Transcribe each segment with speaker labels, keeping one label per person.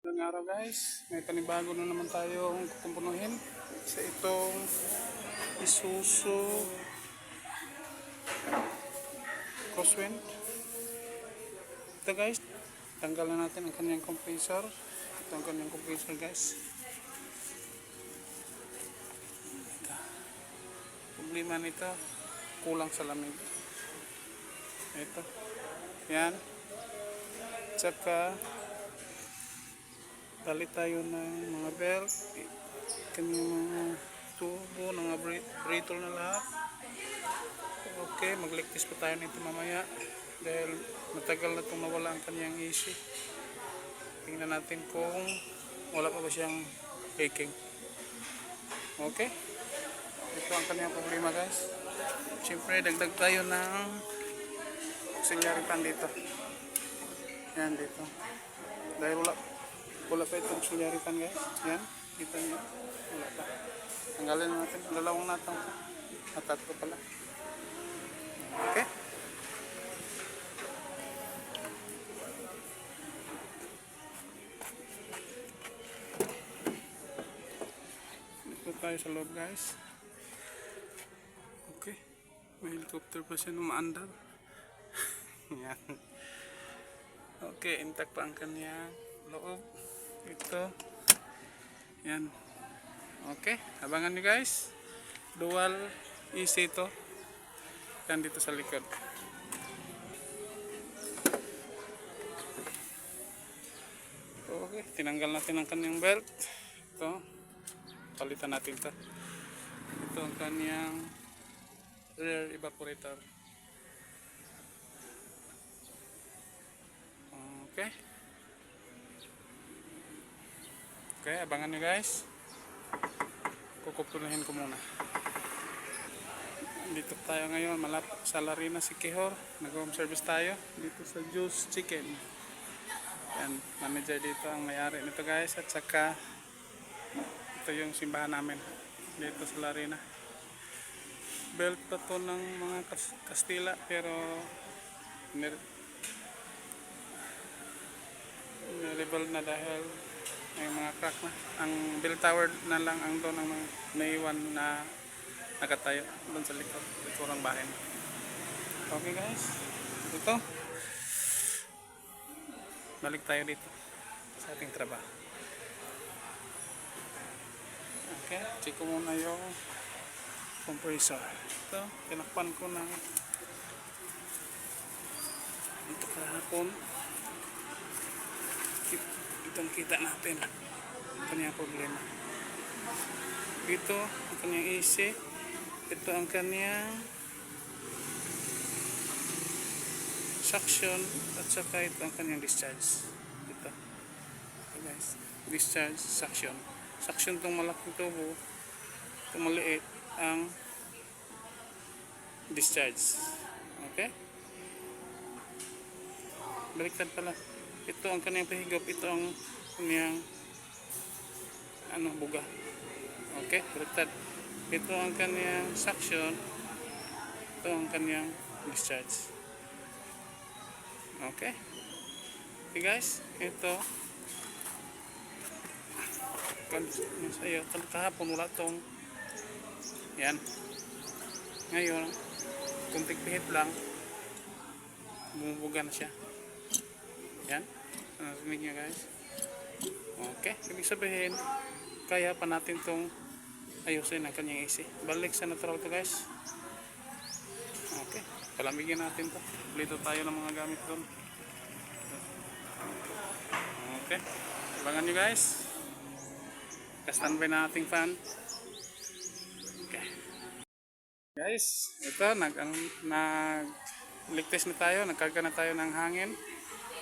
Speaker 1: Magandang araw guys, may panibago na naman tayong kukumpunuhin sa itong Isuzu Crosswind. Ito guys, tanggalan natin ang kanyang compressor. Ito ang kanyang compressor guys. Ito. Problema nito, kulang sa lamig. Ito, yan. Tsaka palit tayo ng mga belt, kanyang mga tubo, mga brittle na lahat. Okay, magliktis pa tayo nito mamaya dahil matagal na itong nawala ang kanyang AC. Tingnan natin kung wala pa ba siyang leaking. Okay, ito ang kanyang problema guys. Siyempre dagdag tayo ng auxiliary fan dito. Yan dito, dahil wala pa itong auxiliary fan guys. Yan, kita nyo, wala pa. Tanggalin natin, lalawang natin at tatlo pala. Okay, dito tayo sa loob guys. Okay, may helicopter pa siya umaandar. Yan. Okay, intact pa ang kanyang loob. Ito. Yan. Okay, abangan nyo guys. Dual AC ito. Yan dito sa likod. Okay, tinanggal natin ang kanyang belt. Ito. Palitan natin ito. Ito ang kanyang rear evaporator. Okay. Okay, abangan nyo guys. Kukupunahin ko muna. Dito tayo ngayon, malapit sa Larina Siquijor. Nag-home service tayo dito sa Juice Chicken. Yan, manager dito ang may-ari nito guys. At saka ito yung simbahan namin dito sa Larina. Belt pa to ng mga Kastila pero niribald na dahil may mga crack na. Ang bell tower na lang ang doon ang naiwan na nakatayo doon sa likurang bahay. Okay guys, ito balik tayo dito sa ating trabaho. Okay, check ko muna yung compressor. Ito, tinakpan ko na ito kahapon. Itong kita natin kanyang problema. Ito ang kanyang AC. Ito ang kanyang suction at saka ito ang kanyang discharge. Ito guys, discharge, suction. Suction itong malaking tubo, itong maliit ang discharge. Okay, baliktad pala. Ito ang kanyang pahigop, ito ang kanyang buga. Okay, baliktad. Ito ang kanyang suction, ito ang kanyang discharge. Okay. Okay guys, ito kahapon wala tong yan. Ngayon kunting pihit lang bumubuga na siya. Yan, narinig nyo guys. Okay, ibig sabihin kaya pa natin tong ayusin ang kanyang AC. Balik sa natural to guys. Okay, palamigin natin to. Lito tayo ng mga gamit doon. Okay, abangan nyo guys. Ka-standby na ating fan. Okay guys, ito nag-ligtas na tayo, nagkarga na tayo ng hangin.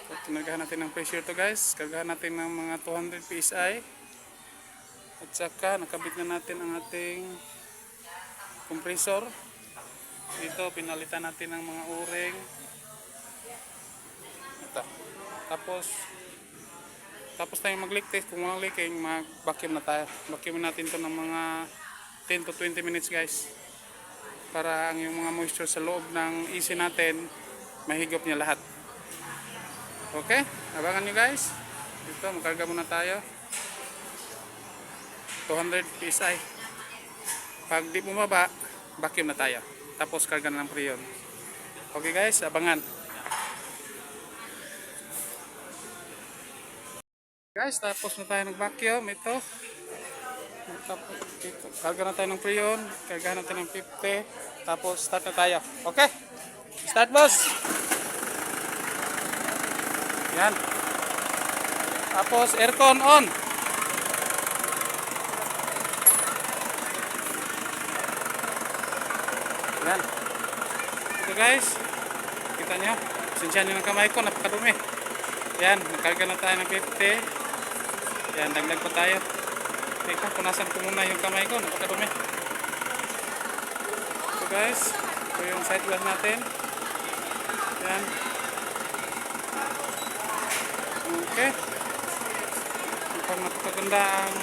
Speaker 1: So, tinagahan natin ng pressure to guys. Kargahan natin ng mga 200 PSI. At saka nakabit na natin ang ating compressor. Dito pinalitan natin ng mga o-ring. Ito. Tapos tayo mag-leak test. Kung walang leaking, mag-vacuum na tayo. Vacuum natin to ng mga 10 to 20 minutes guys. Para ang yung mga moisture sa loob ng AC natin mahigop niya lahat. Okay, abangan nyo guys. Dito, magkarga muna tayo. 200 PSI. Pag di bumaba, vacuum na tayo. Tapos karga na ng Freon. Okay guys, abangan. Guys, tapos na tayo nag-vacuum. Ito. Tapos, ito. Karga na tayo ng Freon. Karga natin ng 50. Tapos start na tayo. Okay? Start boss! Yan. Tapos aircon on. Yan. Ito guys. Kita nyo. Sinsyan nyo ng kamay ko. Napakadumi. Yan. Nakarga na tayo ng 50. Yan. Dagdag pa tayo. Teka. Punasan ko muna yung kamay ko. Napakadumi. Ito guys. Ito yung side glass natin. Yan. Okay. Mukhang napakaganda ang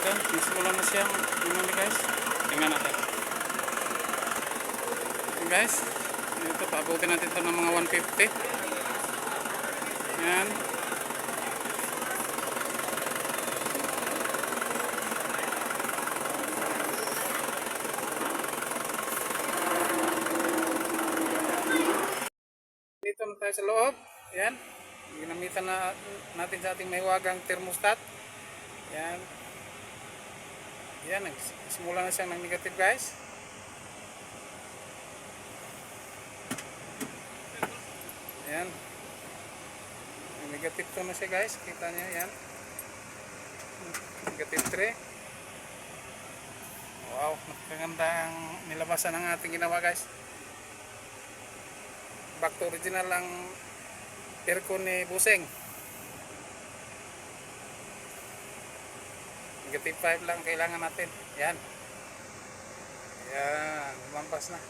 Speaker 1: yan. Nasimulan na siya. Tingnan nyo guys. Tingnan natin. Okay guys. Ito, paabutin natin ito ng mga 150. Yan. Dito na tayo sa loob. Yan. Ginamitan na natin sa ating mahiwagang thermostat. Yan. Yan. Simula na siyang negative guys. Yan. Negative 2 na siya guys. Kita nyo yan. Negative 3. Wow. Napakaganda ang nilabasan ng ating ginawa guys. Back to original ang aircon ni Buseng. Negative 5 lang kailangan natin. Yan. Yan. Lumampas na.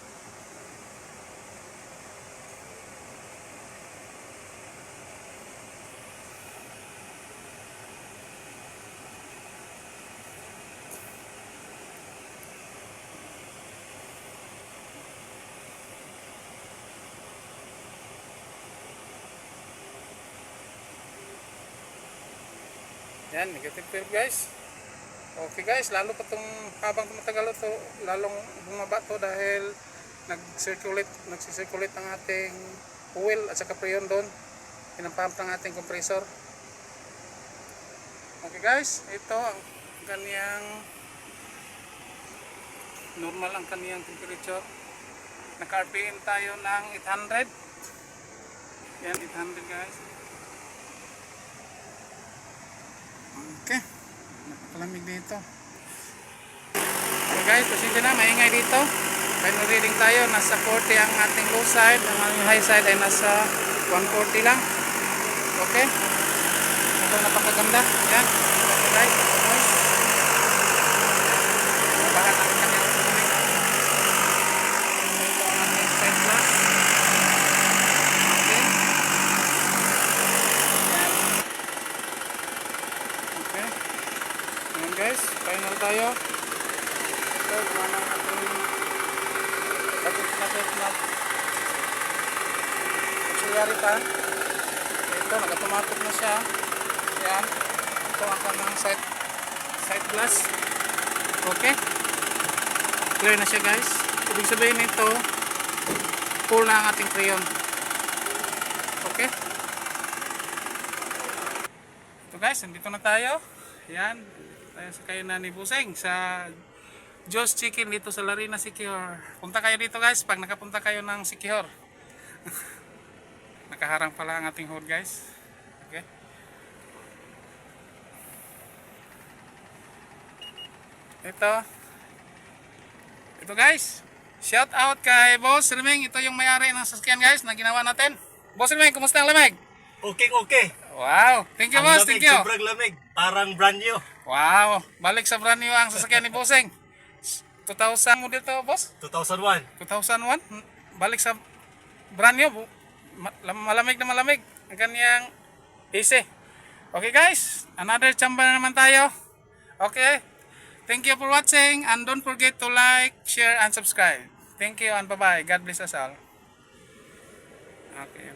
Speaker 1: Yan, negative 12 guys. Okay guys, lalo pa itong habang tumatagal ito, lalong bumaba to dahil nagsisirculate ang ating oil at saka Freon doon. Pinampump ng ating compressor. Okay guys, ito ang kaniyang normal ang kaniyang temperature. Naka-RPM tayo ng 800. Yan, 800 guys. Okay, napakalamig dito. Okay guys, pasensya na, maingay dito. Final reading tayo, nasa 40 ang ating low side, ang high side ay nasa 140 lang. Okay, ito napakaganda. Yan, okay guys. Bahan ang kanyang sulit. Ito ang ating side glass. Okay. Okay. Ayan guys, final tayo. Ito, gumana ang ating pag-natin na auxiliary pan. Ito, nagatumatok na siya. Ayan. Ito ang kanang side glass. Okay. Clear na siya guys. Ibig sabihin nito, full na ang ating Freon. Okay. Ito guys, nandito na tayo. Yan, tayo sa kayo na ni Buseng sa Joe's Chicken dito sa Larina, Siquijor. Punta kayo dito guys pag nakapunta kayo ng Siquijor. Nakaharang pala ang ating hood guys. Okay. Ito guys, shout out kay Boss Remeng. Ito yung may-ari ng sasakyan guys na ginawa natin. Boss Remeng, kumusta ang lamig?
Speaker 2: Okay.
Speaker 1: Wow, thank you
Speaker 2: Ang
Speaker 1: boss,
Speaker 2: lamig,
Speaker 1: thank you.
Speaker 2: sobrang lamig. Parang brand new.
Speaker 1: Wow, balik sa brand new ang sasakyan ni Buseng. 2000 model to boss?
Speaker 2: 2001.
Speaker 1: 2001, balik sa brand new. Malamig na malamig ang kanyang AC. Okay guys, another chamba na naman tayo. Okay, thank you for watching and don't forget to like, share and subscribe. Thank you and bye bye. God bless us all. Okay.